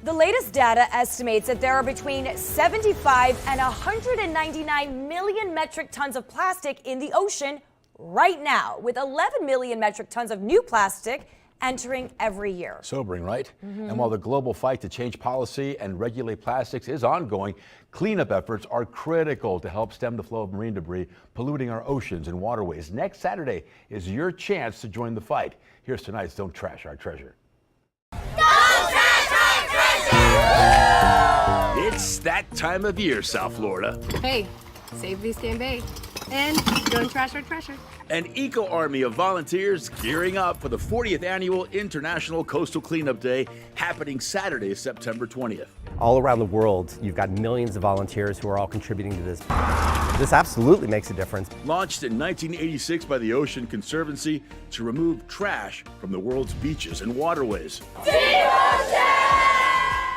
The latest data estimates that there are between 75 and 199 million metric tons of plastic in the ocean right now, with 11 million metric tons of new plastic entering every year. Sobering, right? And while the global fight to change policy and regulate plastics is ongoing, cleanup efforts are critical to help stem the flow of marine debris polluting our oceans and waterways. Next Saturday is your chance to join the fight. Here's tonight's Don't Trash Our Treasure. It's that time of year, South Florida. Hey, save Biscayne Bay and don't trash our treasure. An eco-army of volunteers gearing up for the 40th Annual International Coastal Cleanup Day happening Saturday, September 20th. All around the world, you've got millions of volunteers who are all contributing to this. This absolutely makes a difference. Launched in 1986 by the Ocean Conservancy to remove trash from the world's beaches and waterways.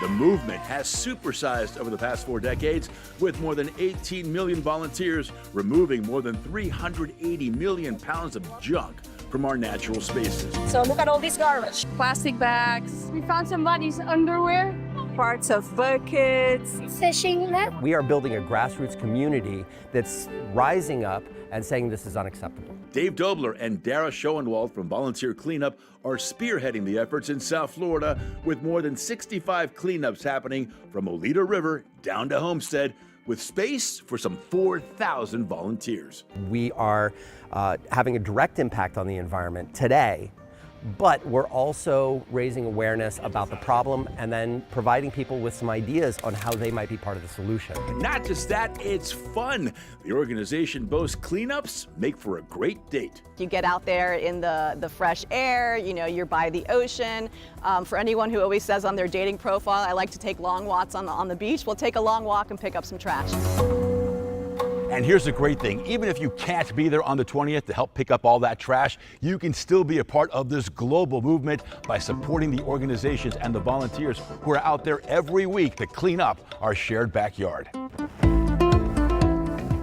The movement has supersized over the past 4 decades, with more than 18 million volunteers removing more than 380 million pounds of junk from our natural spaces. So look at all this garbage. Plastic bags. We found somebody's underwear. Parts of buckets. Fishing net. We are building a grassroots community that's rising up and saying this is unacceptable. Dave Dobler and Dara Schoenwald from Volunteer Cleanup are spearheading the efforts in South Florida, with more than 65 cleanups happening from Oleta River down to Homestead, with space for some 4,000 volunteers. We are having a direct impact on the environment today, but we're also raising awareness about the problem and then providing people with some ideas on how they might be part of the solution. Not just that, it's fun. The organization boasts cleanups make for a great date. You get out there in the fresh air, you know, you're by the ocean. For anyone who always says on their dating profile, I like to take long walks on the beach, we'll take a long walk and pick up some trash. And here's the great thing, even if you can't be there on the 20th to help pick up all that trash, you can still be a part of this global movement by supporting the organizations and the volunteers who are out there every week to clean up our shared backyard.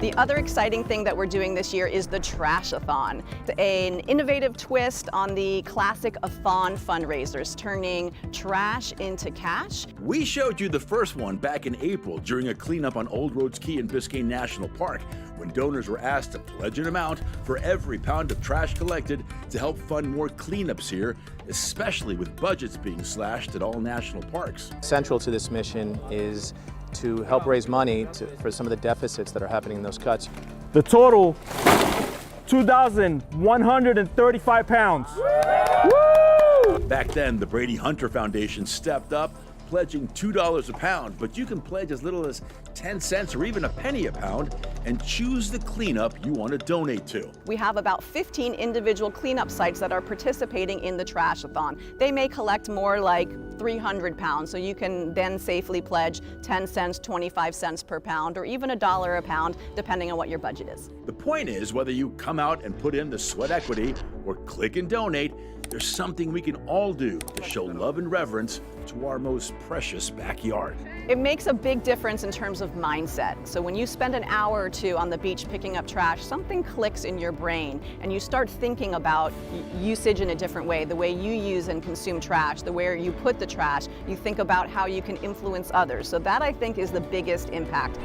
The other exciting thing that we're doing this year is the Trashathon, an innovative twist on the classic Athon fundraisers, turning trash into cash. We showed you the first one back in April during a cleanup on Old Rhodes Key in Biscayne National Park, when donors were asked to pledge an amount for every pound of trash collected to help fund more cleanups here, especially with budgets being slashed at all national parks. Central to this mission is to help raise money for some of the deficits that are happening in those cuts. The total, 2,135 pounds. Woo! Back then, the Brady Hunter Foundation stepped up, pledging $2 a pound, but you can pledge as little as 10 cents or even a penny a pound and choose the cleanup you want to donate to. We have about 15 individual cleanup sites that are participating in the Trashathon. They may collect more like 300 pounds, so you can then safely pledge 10 cents, 25 cents per pound, or even $1 a pound, depending on what your budget is. The point is, whether you come out and put in the sweat equity or click and donate, there's something we can all do to show love and reverence to our most precious backyard. It makes a big difference in terms of mindset. So when you spend an hour or two on the beach picking up trash, something clicks in your brain and you start thinking about usage in a different way, the way you use and consume trash, the way you put the trash, you think about how you can influence others. So that, I think, is the biggest impact.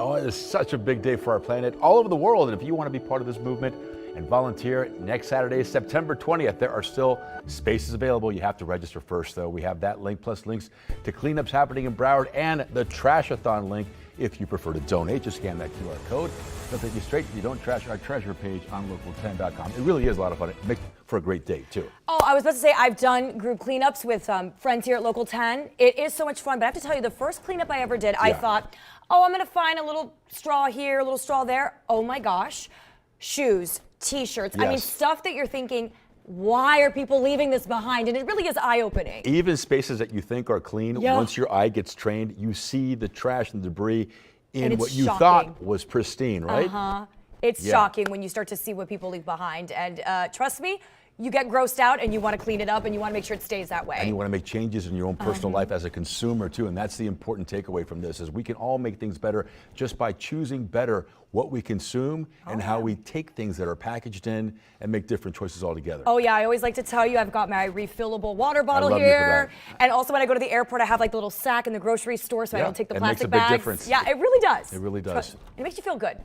Oh, it is such a big day for our planet all over the world. And if you want to be part of this movement and volunteer, next Saturday, September 20th, there are still spaces available. You have to register first, though. We have that link plus links to cleanups happening in Broward and the Trashathon link if you prefer to donate. Just scan that QR code. They'll take you straight to the Don't Trash Our Treasure page on local10.com. It really is a lot of fun. It makes for a great day, too. Oh, I was about to say, I've done group cleanups with friends here at Local 10. It is so much fun, but I have to tell you, the first cleanup I ever did, I thought, oh, I'm going to find a little straw here, a little straw there. Oh my gosh. Shoes, t-shirts. I mean, stuff that you're thinking, why are people leaving this behind? And it really is eye-opening. Even spaces that you think are clean, once your eye gets trained, you see the trash and debris in what you thought was pristine, right? It's shocking when you start to see what people leave behind. And trust me, you get grossed out and you want to clean it up and you want to make sure it stays that way. And you want to make changes in your own personal life as a consumer too, and that's the important takeaway from this, is we can all make things better just by choosing better what we consume and how we take things that are packaged in and make different choices altogether. Oh yeah, I always like to tell you I've got my refillable water bottle love you for here. And also when I go to the airport, I have like the little sack in the grocery store so I Yeah, don't take the it makes plastic a big bags. difference. Yeah, it really does. It really does. It makes you feel good.